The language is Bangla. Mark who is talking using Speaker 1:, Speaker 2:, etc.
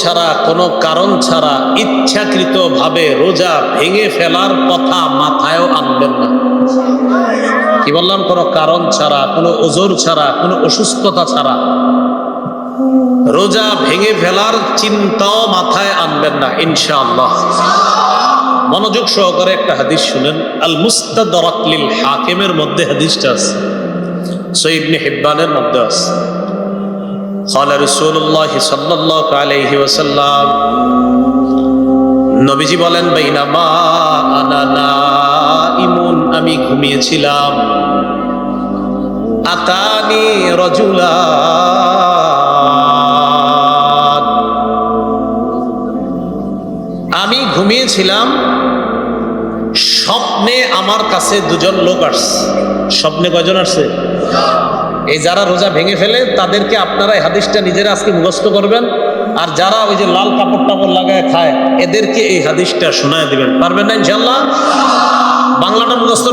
Speaker 1: ছাড়া, কোনো কারণ ছাড়া ইচ্ছাকৃতভাবে রোজা ভেঙে ফেলার কথা মাথায়ও আনবেন না। কি বললাম? কোনো কারণ ছাড়া, কোনো ওজর ছাড়া, কোনো অসুস্থতা ছাড়া রোজা ভেঙে ফেলার চিন্তাও মাথায় আনবেন না ইনশাআল্লাহ। মনোযোগ সহকারে একটা হাদিস শুনেন। আল মুস্তাদরাক লিল হাকিমের মধ্যে হাদিসটা আছে, সহিহ ইবনে হিব্বানের মধ্যে আছে। قال رسول الله صلى الله عليه وسلم, নবীজি বলেন, বাইনামা আনা নাইমুন, আমি ঘুমিয়েছিলাম, আতানি রাজুলান, আমি ঘুমিয়েছিলাম, স্বপ্নে আমার কাছে দুজন লোক আসছে। স্বপ্নে কয়জন আসছে? এই যারা রোজা ভেঙে ফেলে তাদেরকে আপনারা এই হাদিসটা নিজেরা আজকে মুখস্থ করবেন, আর যারা ওই যে লাল কাপড় টাপড় লাগায় খায় এদেরকে এই হাদিসটা শোনায় দিবেন। পারবেন না ইনশাআল্লাহ? বাংলাটা মুখস্থ